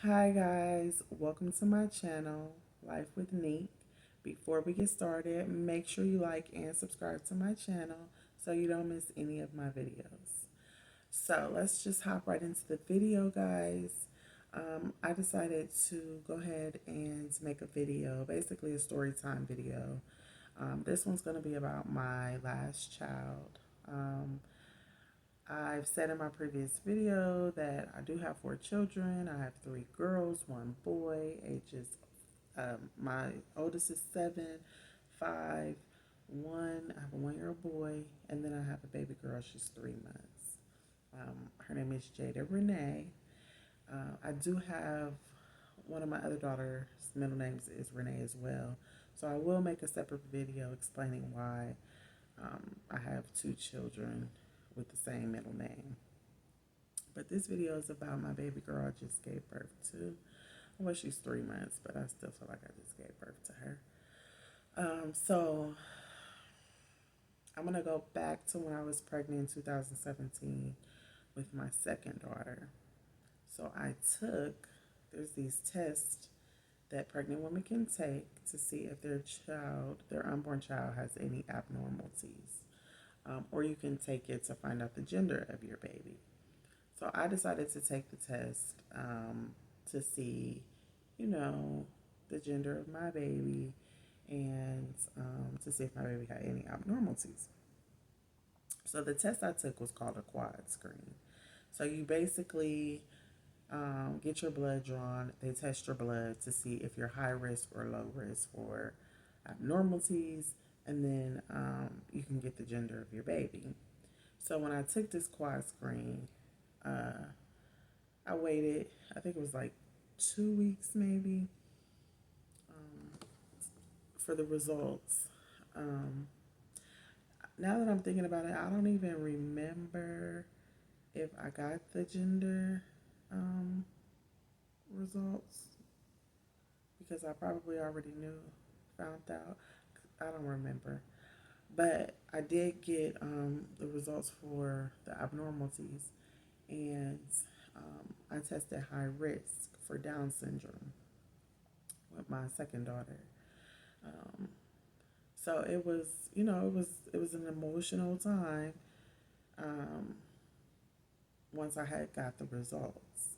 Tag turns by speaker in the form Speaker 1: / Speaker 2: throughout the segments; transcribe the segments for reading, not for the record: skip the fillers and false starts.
Speaker 1: Hi guys, welcome to my channel, Life with Neek. Before we get started, make sure you like and subscribe to my channel so you don't miss any of my videos. So let's just hop right into the video, guys. I decided to go ahead and make a video, basically a story time video. This one's going to be about my last child. I've said in my previous video that I do have 4 children. I have 3 girls, 1 boy, ages, my oldest is 7, 5, 1. I have a 1-year-old boy, and then I have a baby girl. She's 3 months. Her name is Jada Renee. I do have one of my other daughter's middle names is Renee as well. So I will make a separate video explaining why I have 2 children with the same middle name. But this video is about my baby girl I just gave birth to. Well, she's 3 months, but I still feel like I just gave birth to her. So I'm going to go back to when I was pregnant in 2017 with my second daughter. So there's these tests that pregnant women can take to see if their unborn child has any abnormalities. Or you can take it to find out the gender of your baby. So I decided to take the test to see, you know, the gender of my baby and to see if my baby had any abnormalities. So the test I took was called a quad screen. So you basically get your blood drawn. They test your blood to see if you're high risk or low risk for abnormalities, and then you can get the gender of your baby. So when I took this quad screen, I waited, I think it was like 2 weeks maybe, for the results. Um, Now that I'm thinking about it, I don't even remember if I got the gender um, results because I probably already found out. I don't remember. But I did get the results for the abnormalities, and I tested high risk for Down syndrome with my second daughter. Um, so it was, it was an emotional time um, once I had got the results.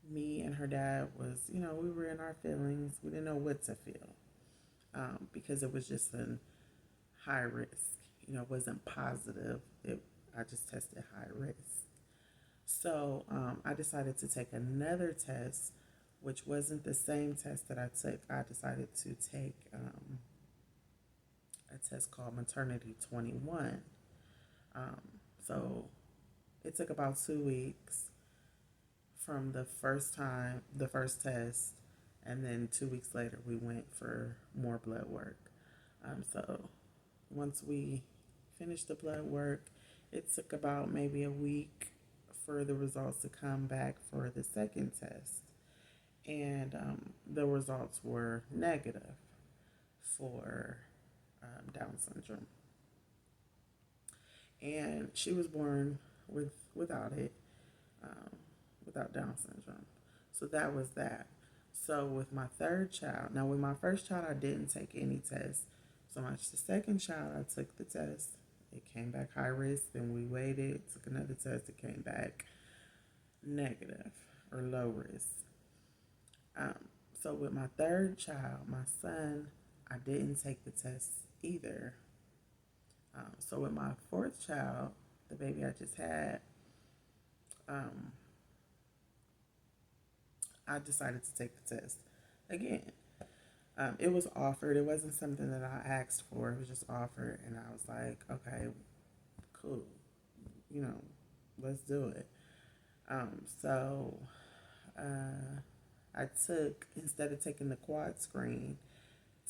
Speaker 1: Me and her dad was, we were in our feelings. We didn't know what to feel because it was just a high risk. It wasn't positive. I just tested high risk. So I decided to take another test, which wasn't the same test that I took. I decided to take a test called Maternity 21. Um, so it took about 2 weeks from the first test, and then 2 weeks later, we went for more blood work. So once we finished the blood work, it took about maybe a week for the results to come back for the second test. And the results were negative for Down syndrome. And she was born without it, um, without Down syndrome. So that was that. So with my third child, now with my first child, I didn't take any tests. So much the second child, I took the test. It came back high risk. Then we waited, took another test. It came back negative or low risk. Um, so with my third child, my son, I didn't take the test either. So with my fourth child, the baby I just had, um, I decided to take the test again. It was offered. It wasn't something that I asked for. It was just offered, and I was like, okay, cool. You know, let's do it. So I took, instead of taking the quad screen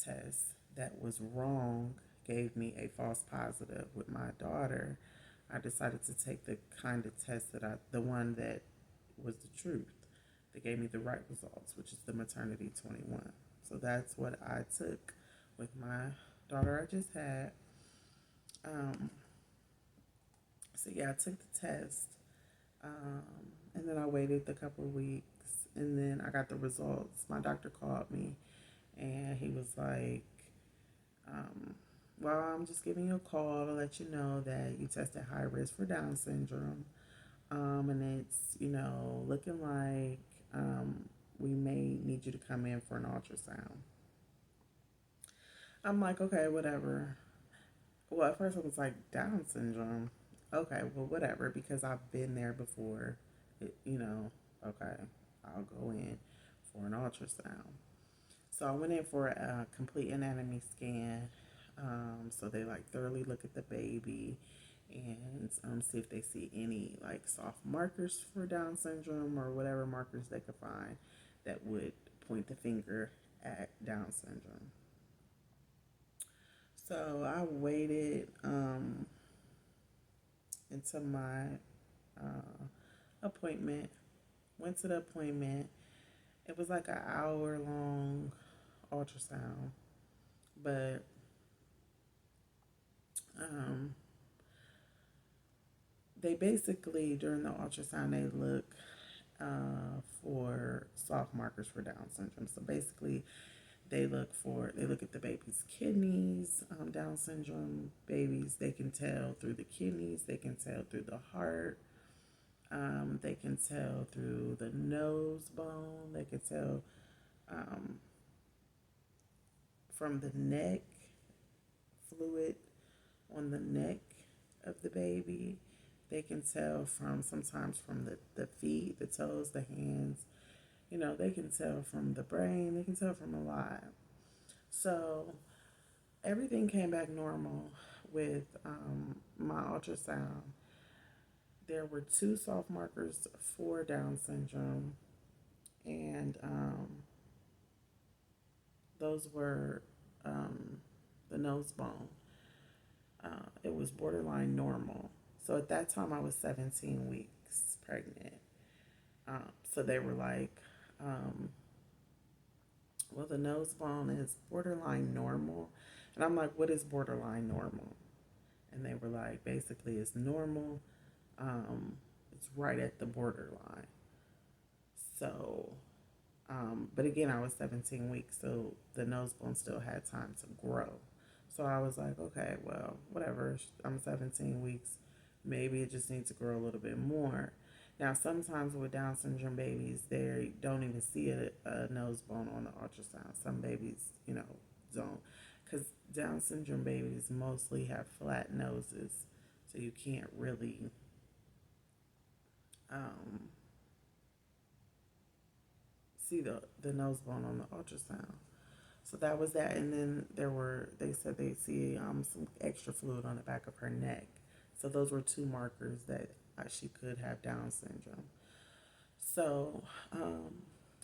Speaker 1: test that was wrong, gave me a false positive with my daughter, I decided to take the kind of test the one that was the truth, that gave me the right results, which is the Maternity 21. So that's what I took with my daughter I just had. Um, so yeah, I took the test, and then I waited a couple of weeks, and then when I got the results, my doctor called me and he was like, um, well, I'm just giving you a call to let you know that you tested high risk for Down syndrome. And it's, looking like we may need you to come in for an ultrasound. I'm like, okay, whatever. Well, at first I was like, Down syndrome. Okay, well, whatever, because I've been there before. Okay, I'll go in for an ultrasound. So I went in for a complete anatomy scan. So they like thoroughly look at the baby and see if they see any like soft markers for Down syndrome or whatever markers they could find that would point the finger at Down syndrome. So I waited until my appointment, went to the appointment. It was like an hour long ultrasound, but um, they basically, during the ultrasound, they look for soft markers for Down syndrome. So basically, they look at the baby's kidneys. Down syndrome babies, they can tell through the kidneys, they can tell through the heart, they can tell through the nose bone, they can tell um, from the neck, fluid on the neck of the baby. They can tell from sometimes from the feet, the toes, the hands. They can tell from the brain, they can tell from a lot. So everything came back normal with my ultrasound. There were two soft markers for Down syndrome, and those were the nose bone. It was borderline normal. So at that time, I was 17 weeks pregnant. So they were like, um, well, the nose bone is borderline normal. And I'm like, what is borderline normal? And they were like, basically, it's normal. It's right at the borderline. So, but again, I was 17 weeks, so the nose bone still had time to grow. So I was like, okay, well, whatever. I'm 17 weeks. Maybe it just needs to grow a little bit more. Now, sometimes with Down syndrome babies, they don't even see a nose bone on the ultrasound. Some babies, don't. Because Down syndrome babies mostly have flat noses, so you can't really um, see the nose bone on the ultrasound. So that was that. And then they said they see some extra fluid on the back of her neck. So those were two markers that she could have Down syndrome. So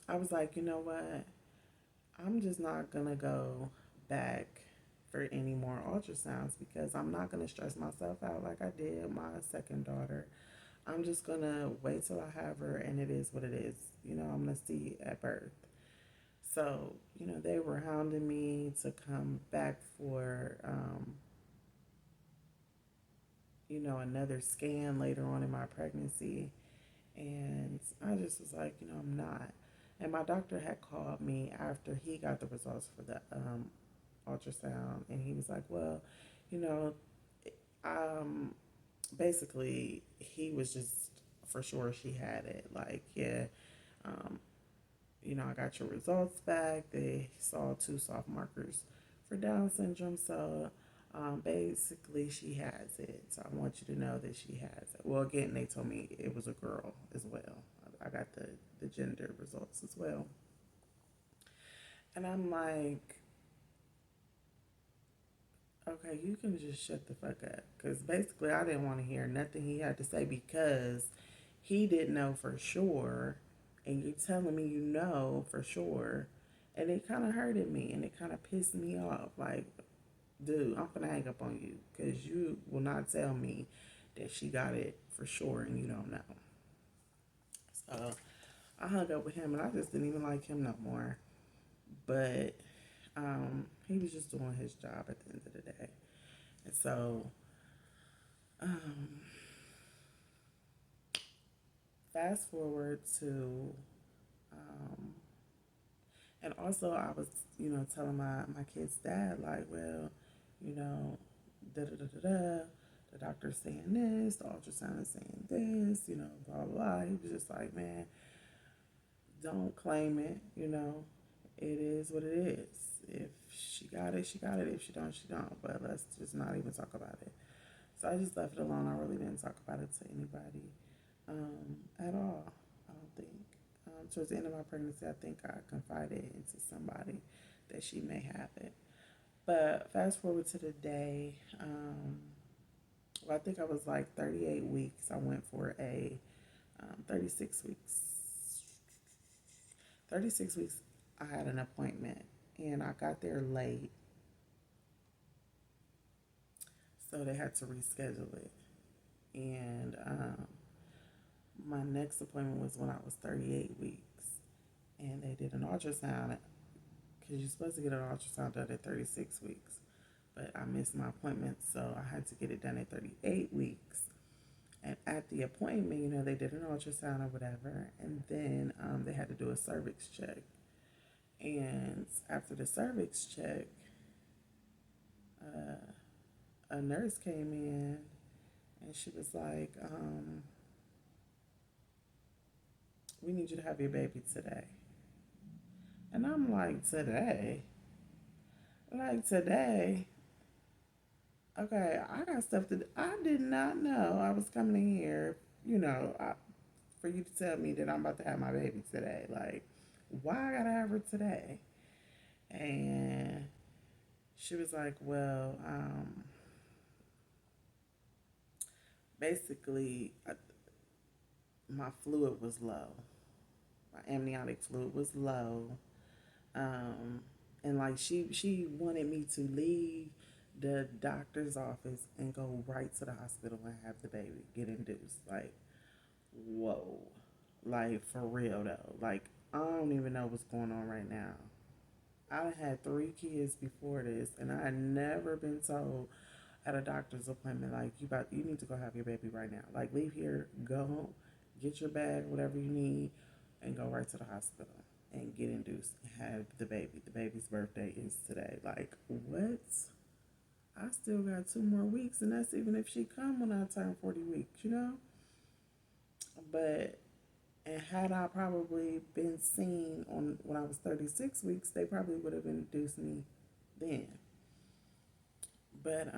Speaker 1: I was like, you know what? I'm just not going to go back for any more ultrasounds because I'm not going to stress myself out like I did my second daughter. I'm just going to wait till I have her and it is what it is. I'm going to see at birth. So, they were hounding me to come back for, another scan later on in my pregnancy. And I just was like, I'm not. And my doctor had called me after he got the results for the ultrasound. And he was like, well, you know, um, basically, he was just for sure she had it. Like, yeah, um, I got your results back. They saw two soft markers for Down syndrome. So basically, she has it. So I want you to know that she has it. Well, again, they told me it was a girl as well. I got the gender results as well. And I'm like, okay, you can just shut the fuck up. Because basically, I didn't want to hear nothing he had to say because he didn't know for sure. And you're telling me you know for sure. And it kind of hurted me and it kind of pissed me off. Like, dude, I'm gonna hang up on you because you will not tell me that she got it for sure and you don't know. So I hung up with him and I just didn't even like him no more. But he was just doing his job at the end of the day. And so, um, fast forward to And also, I was, telling my kid's dad, like, well, you know, da da da da da. The doctor's saying this, the ultrasound is saying this, blah, blah, blah. He was just like, man, don't claim it, It is what it is. If she got it, she got it. If she don't, she don't. But let's just not even talk about it. So I just left it alone. I really didn't talk about it to anybody at all. I don't think. Towards the end of my pregnancy, I think I confided into somebody that she may have it. But fast forward to the day, well, I think I was like 38 weeks. I went for a 36 weeks. 36 weeks, I had an appointment and I got there late, so they had to reschedule it. And my next appointment was when I was 38 weeks, and they did an ultrasound because you're supposed to get an ultrasound done at 36 weeks. But I missed my appointment, so I had to get it done at 38 weeks. And at the appointment, they did an ultrasound or whatever, and then they had to do a cervix check. And after the cervix check, a nurse came in and she was like, we need you to have your baby today. And I'm like, today? Like, today? Okay, I got stuff to do. I did not know I was coming in here, for you to tell me that I'm about to have my baby today. Like, why I gotta have her today? And she was like, well, basically, my fluid was low. My amniotic fluid was low. Um, and like she wanted me to leave the doctor's office and go right to the hospital and have the baby get induced. Like, whoa. Like, for real though. Like, I don't even know what's going on right now. I had 3 kids before this, and I had never been told at a doctor's appointment, like, you need to go have your baby right now. Like, leave here, go home, get your bag, whatever you need, and go right to the hospital and get induced and have the baby. The baby's birthday is today. Like, what? I still got 2 more weeks, and that's even if she come when I turn 40 weeks. But and had I probably been seen on when I was 36 weeks, they probably would have induced me then. But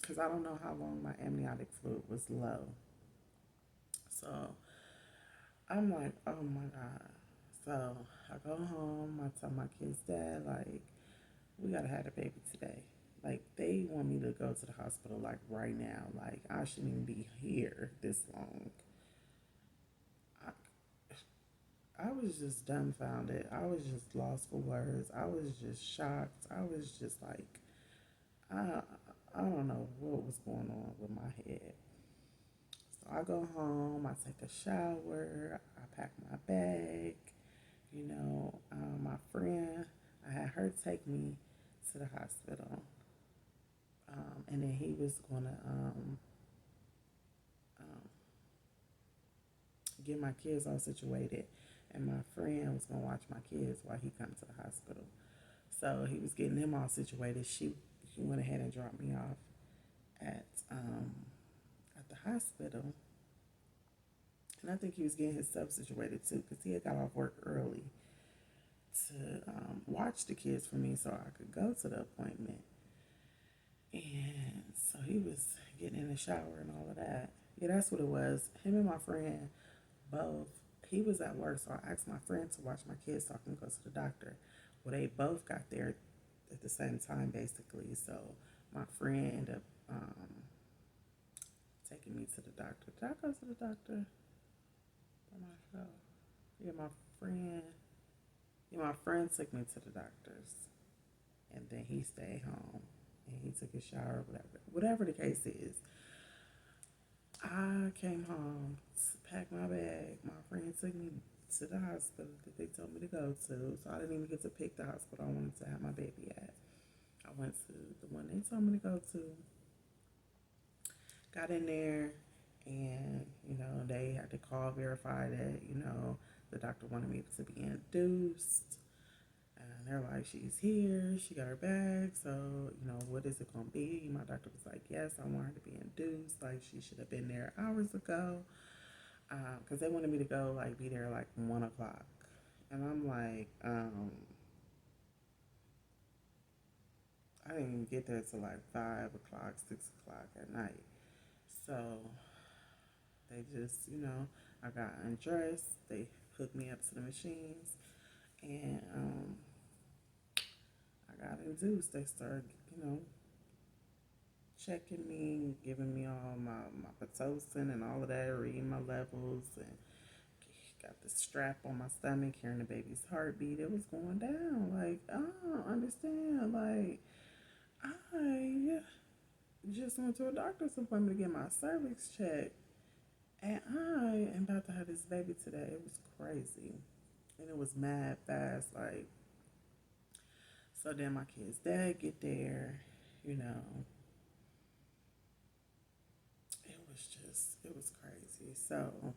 Speaker 1: because I don't know how long my amniotic fluid was low, so I'm like, oh my god. So I go home. I tell my kid's dad, like, we gotta have a baby today. Like, they want me to go to the hospital like right now. Like, I shouldn't even be here this long. I, I was just dumbfounded. I was just lost for words. I was just shocked. I was just like, I I don't know what was going on with my head. So I go home. I take a shower. I pack my bag. My friend, I had her take me to the hospital, and then he was gonna um, get my kids all situated, and my friend was gonna watch my kids while he come to the hospital. So he was getting them all situated. She went ahead and dropped me off at um, at the hospital, and I think he was getting his stuff situated too because he had got off work early to watch the kids for me so I could go to the appointment. And so he was getting in the shower and all of that. Yeah, that's what it was. Him and my friend both, he was at work, so I asked my friend to watch my kids so I can go to the doctor. Well, they both got there at the same time, basically. So my friend ended up taking me to the doctor. Did I go to the doctor by myself? Yeah, friend. My friend took me to the doctor's, and then he stayed home and he took a shower, whatever the case is. I came home, packed my bag. My friend took me to the hospital that they told me to go to, so I didn't even get to pick the hospital I wanted to have my baby at. I went to the one they told me to go to. Got in there, and they had to call verify that the doctor wanted me to be induced. they're like, she's here, she got her bag, so, what is it gonna be? My doctor was like, yes, I want her to be induced, like, she should have been there hours ago, because they wanted me to go, like, be there, like, 1 o'clock, and I'm like, I didn't even get there till, like, 5 o'clock, 6 o'clock at night, so they just, I got undressed, they hooked me up to the machines, and, I got induced. They started, checking me, giving me all my Pitocin and all of that, reading my levels, and got the strap on my stomach, hearing the baby's heartbeat. It was going down. Like, I don't understand. Like, I just went to a doctor's appointment to get my cervix checked, and I am about to have this baby today. It was crazy. And it was mad fast. Like, so then my kid's dad get there, you know, it was crazy. So,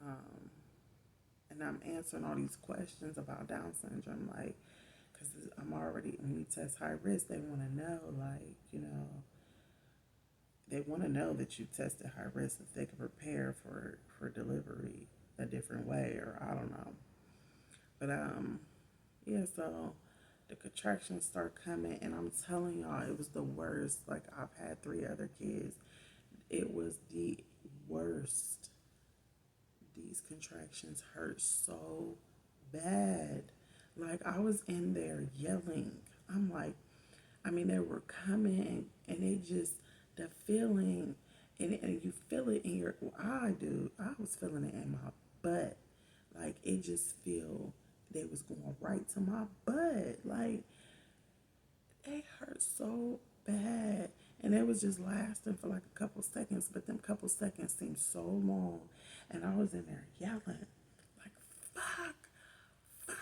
Speaker 1: um, and I'm answering all these questions about Down syndrome, like, because I'm already, when you test high risk, they want to know, like, they want to know that you tested high risk if they can prepare for delivery a different way, or I don't know. But, yeah, so the contractions start coming, and I'm telling y'all, it was the worst. Like, I've had 3 other kids. It was the worst. These contractions hurt so bad. Like, I was in there yelling. I'm like, they were coming, and they just, the feeling, and you feel it in your, well, I was feeling it in my butt. Like, it just feel, they was going right to my butt. Like, it hurt so bad. And it was just lasting for like a couple seconds, but them couple seconds seemed so long. And I was in there yelling, like, fuck, fuck,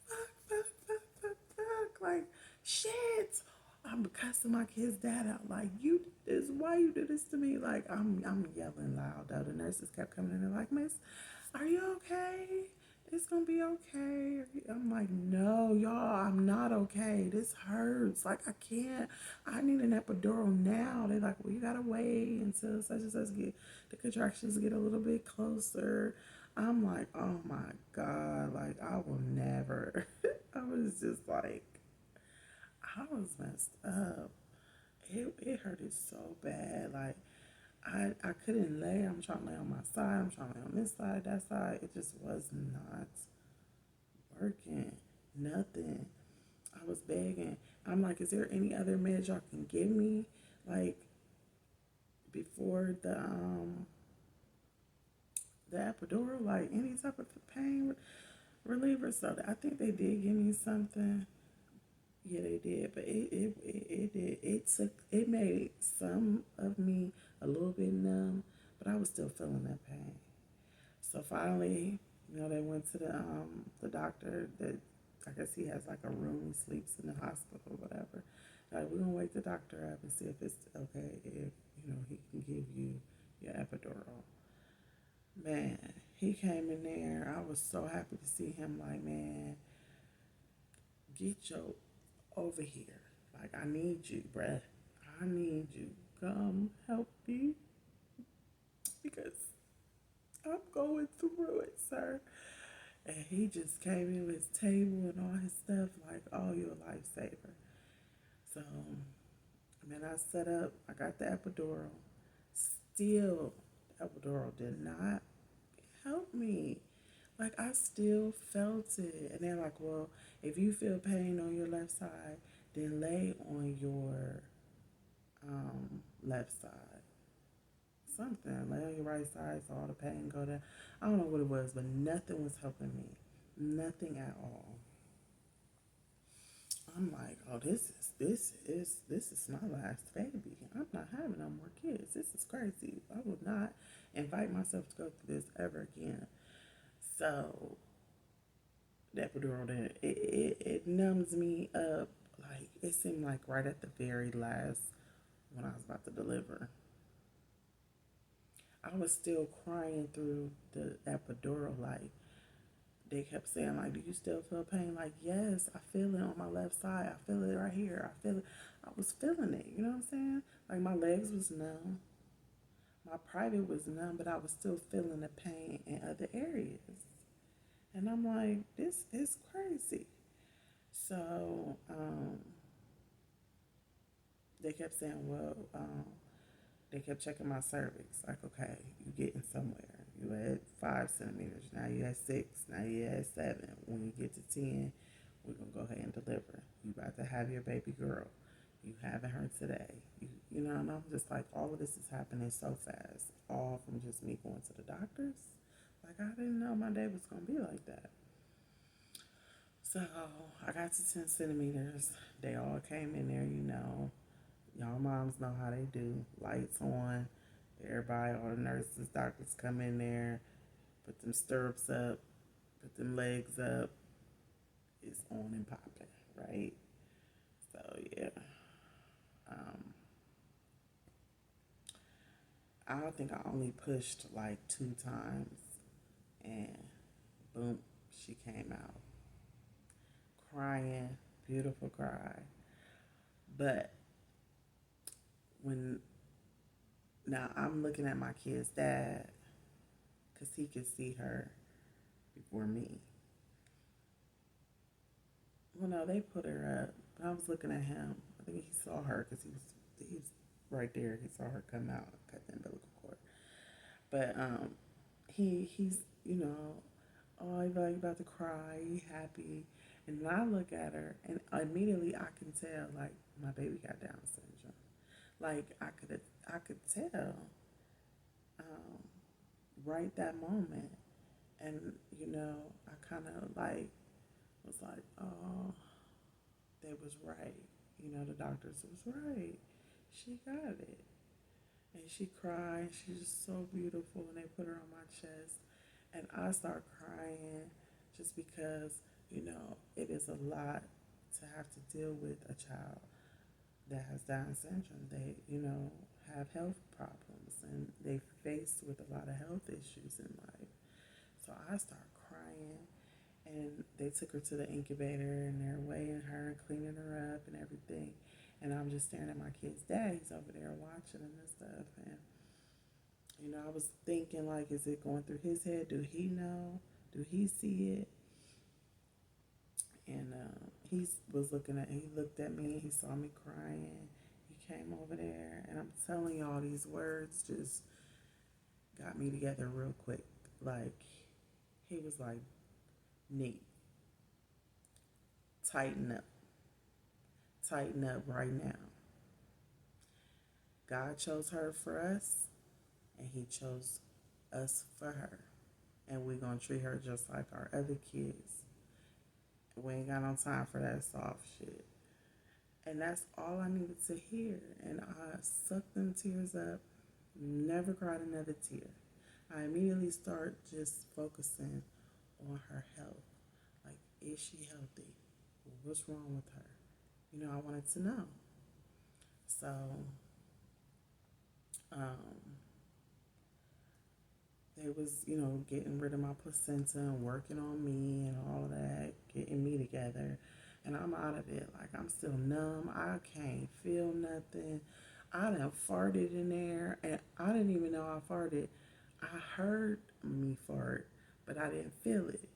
Speaker 1: fuck, fuck, fuck, fuck, fuck. Like, shit. I'm cussing my kid's dad out, like, you did this, why you did this to me? Like, I'm yelling loud though. The nurses kept coming in and like, miss, are you okay? It's gonna be okay. I'm like, no, y'all, I'm not okay. This hurts. Like, I can't. I need an epidural now. They're like, well, you gotta wait until such and such get the contractions get a little bit closer. I'm like, oh my god, like, I will never. I was just like, I was messed up. It hurted so bad. Like, I couldn't lay. I'm trying to lay on my side. I'm trying to lay on this side, that side. It just was not working. Nothing. I was begging. I'm like, is there any other meds y'all can give me? Like, before the epidural, like any type of pain reliever. So I think they did give me something. Yeah, they did, but it did. It made some of me a little bit numb, but I was still feeling that pain. So finally, they went to the doctor. That, I guess he has like a room. He sleeps in the hospital, or whatever. Like, we're gonna wake the doctor up and see if it's okay, if he can give you your epidural. Man, he came in there. I was so happy to see him. Like, man, get your over here. Like, I need you, bruh. I need you. Come help me because I'm going through it, sir. And he just came in with his table and all his stuff, like, oh, you're a lifesaver. So, then I set up, I got the epidural. Still, the epidural did not help me. Like, I still felt it. And they're like, well, if you feel pain on your left side, then lay on your left side. Something. Lay on your right side so all the pain go down. I don't know what it was, but nothing was helping me. Nothing at all. I'm like, oh, this is my last baby. I'm not having no more kids. This is crazy. I will not invite myself to go through this ever again. So the epidural, then it numbs me up. Like, it seemed like right at the very last, when I was about to deliver, I was still crying through the epidural. Like, they kept saying, like, do you still feel pain? Like, yes, I feel it on my left side. I feel it right here. I feel it. I was feeling it, you know what I'm saying? Like, my legs was numb. My private was numb, but I was still feeling the pain in other areas. And I'm like, this is crazy. So they kept saying, well, they kept checking my cervix. Like, okay, you getting somewhere. You at 5 centimeters. Now you at 6. Now you at 7. When you get to 10, we're gonna go ahead and deliver. You about to have your baby girl. You having her today. You know, and I'm just like, all of this is happening so fast. All from just me going to the doctors. Like, I didn't know my day was gonna be like that. So I got to 10 centimeters. They all came in there, you know. Y'all moms know how they do. Lights on. Everybody, all the nurses, doctors come in there, put them stirrups up, put them legs up. It's on and popping, right? So yeah. Um, I don't think I only pushed like 2 times, and boom, she came out crying, beautiful cry. But when now I'm looking at my kid's dad, because he could see her before me. Well, no, they put her up, but I was looking at him. I think he saw her because he was right there. He saw her come out, cut the umbilical cord. But he's oh, he's like about to cry, he happy, and then I look at her, and immediately I can tell like my baby got Down syndrome. Like I could tell um, right that moment, and I kind of like was like, oh, they was right. The doctors was right. She got it. And she cried. She's just so beautiful. And they put her on my chest. And I start crying just because, it is a lot to have to deal with a child that has Down syndrome. They, have health problems and they faced with a lot of health issues in life. So I start crying, and they took her to the incubator and they're weighing her and cleaning her up and everything. And I'm just staring at my kid's dad. He's over there watching them and stuff. And, I was thinking, like, is it going through his head? Do he know? Do he see it? And he was he looked at me, he saw me crying. He came over there. And I'm telling y'all, these words just got me together real quick. Like, he was like, neat. Tighten up. Tighten up right now. God chose her for us, and he chose us for her. And we're going to treat her just like our other kids. We ain't got no time for that soft shit. And that's all I needed to hear. And I sucked them tears up, never cried another tear. I immediately start just focusing on her health. Like, is she healthy? What's wrong with her? I wanted to know. So, they was, getting rid of my placenta and working on me and all that, getting me together. And I'm out of it. Like, I'm still numb. I can't feel nothing. I done farted in there, and I didn't even know I farted. I heard me fart, but I didn't feel it.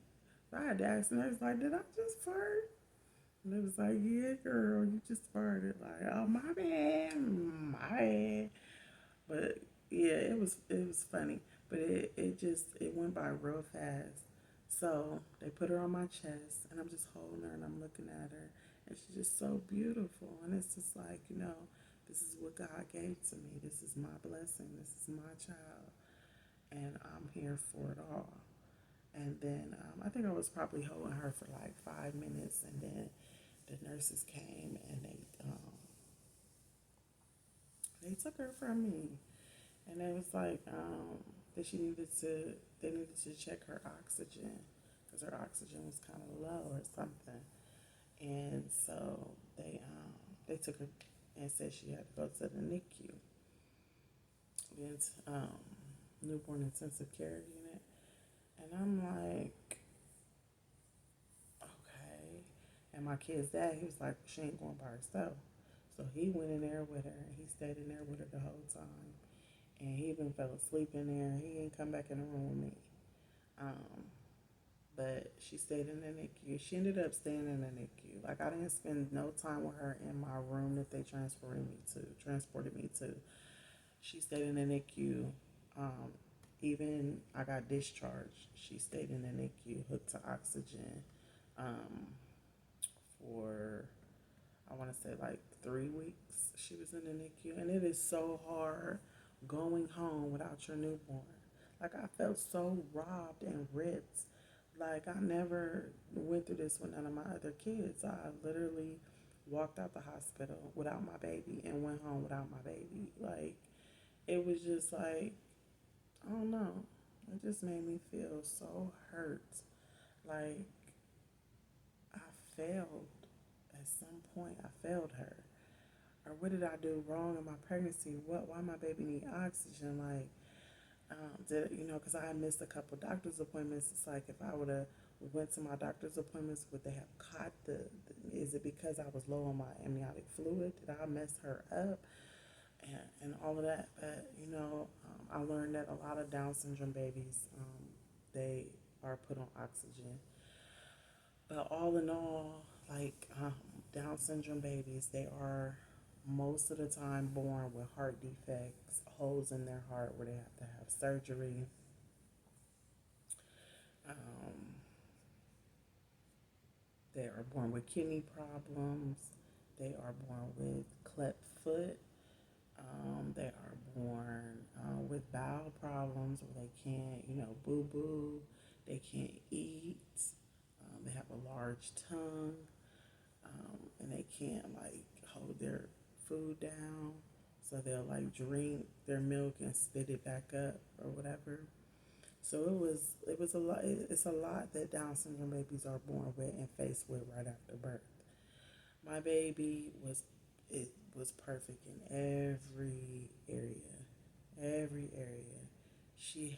Speaker 1: So I had to ask the nurse, like, did I just fart? And it was like, yeah, girl, you just farted. Like, oh, my bad, my bad. But yeah, it was funny, but it went by real fast. So they put her on my chest, and I'm just holding her, and I'm looking at her, and she's just so beautiful. And it's just like, this is what God gave to me. This is my blessing. This is my child, and I'm here for it all. And then I think I was probably holding her for like 5 minutes, and then the nurses came and they took her from me, and it was like that they needed to check her oxygen because her oxygen was kind of low or something, and so they took her and said she had to go to the NICU, newborn intensive care unit, and I'm like, And my kid's dad, he was like, she ain't going by herself. So he went in there with her, and he stayed in there with her the whole time. And he even fell asleep in there. He didn't come back in the room with me. Um, but she stayed in the NICU. She ended up staying in the NICU. Like I didn't spend no time with her in my room that they transported me to. She stayed in the NICU. Um, Even I got discharged. She stayed in the NICU, hooked to oxygen, um, for I want to say like 3 weeks. She was in the NICU, and it is so hard going home without your newborn. Like I felt so robbed and ripped. Like I never went through this with none of my other kids. I literally walked out the hospital without my baby and went home without my baby. Like it was just like I don't know. It just made me feel so hurt. Like I failed at some point. I failed her. Or what did I do wrong in my pregnancy? Why my baby need oxygen? Like, did because I had missed a couple doctor's appointments. It's like if I would have went to my doctor's appointments, would they have caught is it because I was low on my amniotic fluid? Did I mess her up? And all of that. But I learned that a lot of Down syndrome babies, they are put on oxygen. But all in all, like Down syndrome babies, they are most of the time born with heart defects, holes in their heart where they have to have surgery. Um, they are born with kidney problems. They are born with cleft foot. They are born with bowel problems where they can't, boo boo. They can't eat. They have a large tongue, and they can't like hold their food down. So they'll like drink their milk and spit it back up or whatever. So it was a lot. It's a lot that Down syndrome babies are born with and faced with right after birth. My baby was perfect in every area. She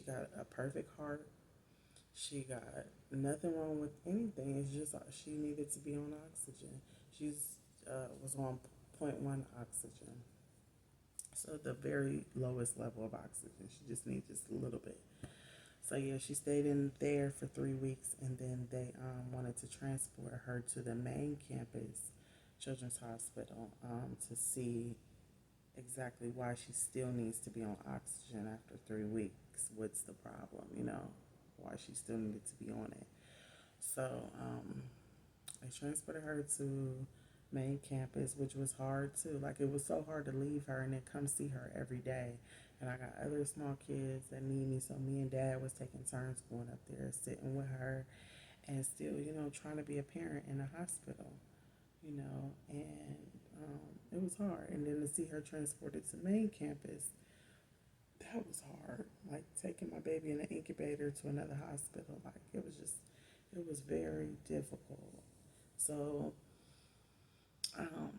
Speaker 1: got a perfect heart. She got nothing wrong with anything. It's just she needed to be on oxygen. She's was on point 0.1 oxygen, so the very lowest level of oxygen. She just needs just a little bit. So yeah, she stayed in there for 3 weeks, and then they wanted to transport her to the main campus Children's Hospital to see exactly why she still needs to be on oxygen after 3 weeks. What's the problem? Why she still needed to be on it. So I transported her to main campus, which was hard too. Like it was so hard to leave her and then come see her every day. And I got other small kids that need me, so me and Dad was taking turns going up there, sitting with her, and still, trying to be a parent in a hospital, and it was hard. And then to see her transported to main campus, that was hard. Like taking my baby in an incubator to another hospital, like it was very difficult. So um,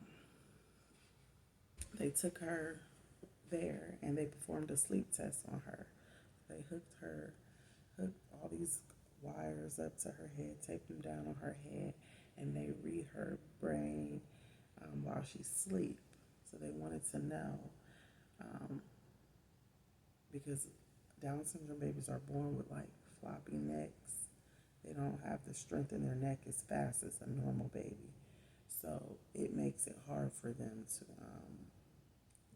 Speaker 1: they took her there and they performed a sleep test on her. They hooked all these wires up to her head, taped them down on her head, and they read her brain while she sleep. So they wanted to know um, because Down syndrome babies are born with like floppy necks. They don't have the strength in their neck as fast as a normal baby. So it makes it hard for them to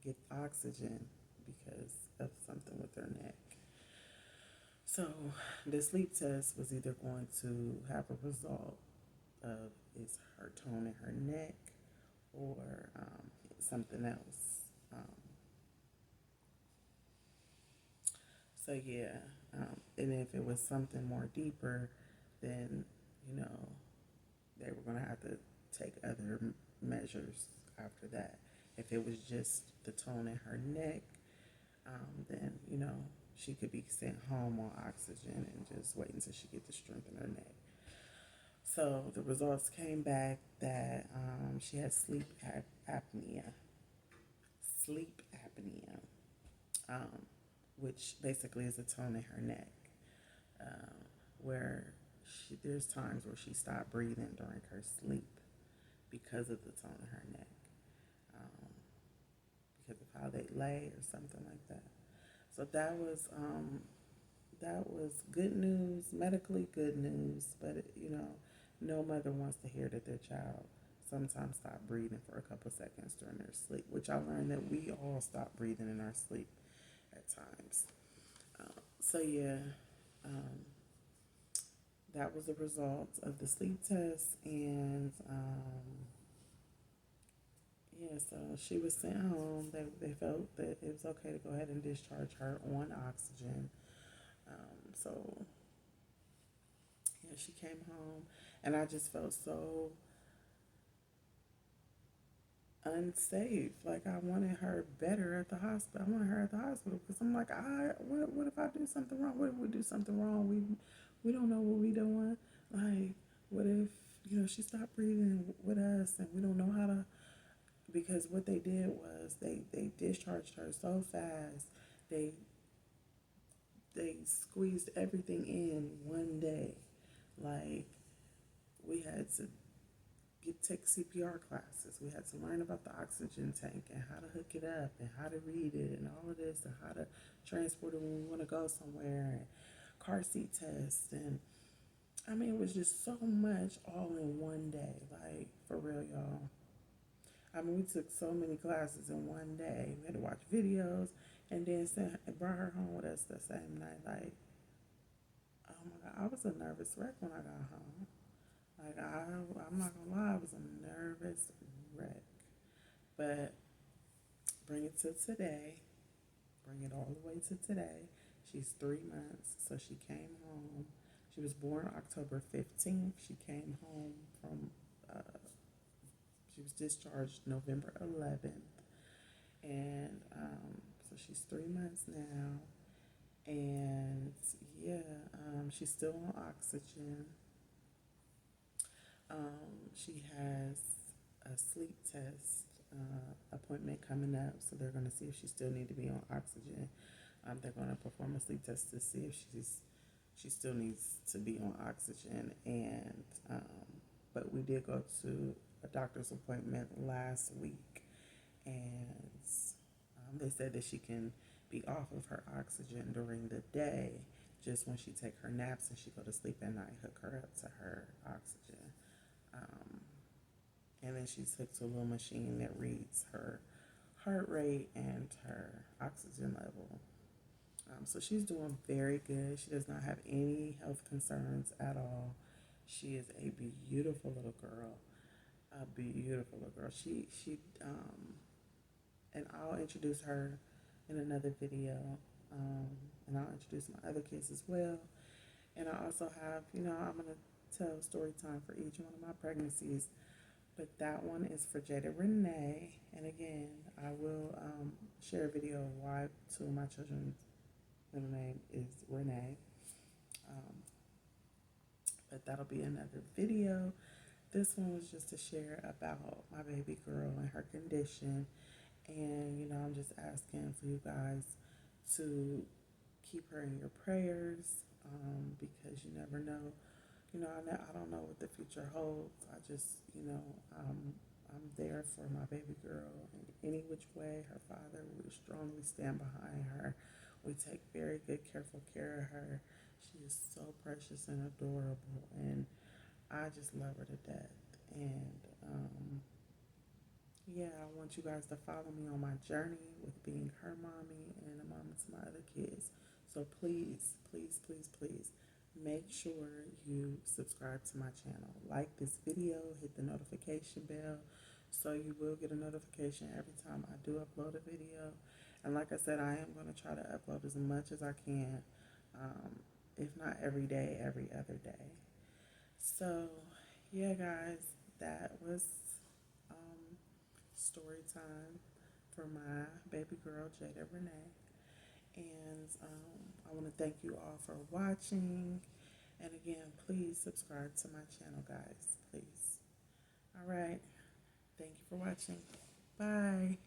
Speaker 1: get oxygen because of something with their neck. So the sleep test was either going to have a result of is her tone in her neck or something else. So yeah, and if it was something more deeper, then you know they were going to have to take other measures after that. If it was just the tone in her neck, then she could be sent home on oxygen and just wait until she get the strength in her neck. So the results came back that she had apnea, sleep apnea, um, which basically is a tone in her neck, where there's times where she stopped breathing during her sleep because of the tone of her neck, um, because of how they lay or something like that. So that was good news, medically good news, but no mother wants to hear that their child sometimes stop breathing for a couple seconds during their sleep, which I learned that we all stop breathing in our sleep at times. So yeah, um, that was the result of the sleep test, and yeah, so she was sent home. They felt that it was okay to go ahead and discharge her on oxygen. So yeah, she came home, and I just felt so unsafe. Like I wanted her better at the hospital. I wanted her at the hospital because I'm like, what if I do something wrong? What if we do something wrong? We don't know what we doing. Like, what if she stopped breathing with us and we don't know how to? Because what they did was they discharged her so fast. They they squeezed everything in one day. Like we had to take CPR classes. We had to learn about the oxygen tank and how to hook it up and how to read it and all of this and how to transport it when we want to go somewhere and car seat tests. And I mean, it was just so much all in one day. Like, for real, y'all. I mean, we took so many classes in one day. We had to watch videos and then brought her home with us the same night. Like, oh my God, I was a nervous wreck when I got home. Like, I'm not gonna lie, I was a nervous wreck. But bring it to today, bring it all the way to today. She's 3 months, so she came home. She was born October 15th. She came home from, she was discharged November 11th. And so she's 3 months now. And yeah, she's still on oxygen. She has a sleep test appointment coming up, so they're going to see if she still need to be on oxygen. They're going to perform a sleep test to see if she still needs to be on oxygen. And but we did go to a doctor's appointment last week, and they said that she can be off of her oxygen during the day, just when she take her naps and she go to sleep at night, hook her up to her oxygen. Um, and then she's hooked to a little machine that reads her heart rate and her oxygen level. So she's doing very good. She does not have any health concerns at all. She is a beautiful little girl. A beautiful little girl. And I'll introduce her in another video. And I'll introduce my other kids as well. And I also have, I'm going to tell story time for each one of my pregnancies. But that one is for Jada Renee. And again, I will share a video of why two of my children's middle name is Renee. Um, but that'll be another video. This one was just to share about my baby girl and her condition. And, I'm just asking for you guys to keep her in your prayers because you never know. I don't know what the future holds. I just, I'm there for my baby girl in any which way. Her father, we strongly stand behind her. We take very good, careful care of her. She is so precious and adorable, and I just love her to death. And yeah, I want you guys to follow me on my journey with being her mommy and a mama to my other kids. So please, please, please, please make sure you subscribe to my channel. Like this video, hit the notification bell so you will get a notification every time I do upload a video. And like I said, I am going to try to upload as much as I can, if not every day, every other day. So, yeah, guys, that was story time for my baby girl, Jada Renee. And I want to thank you all for watching. And again, please subscribe to my channel, guys. Please. All right. Thank you for watching. Bye.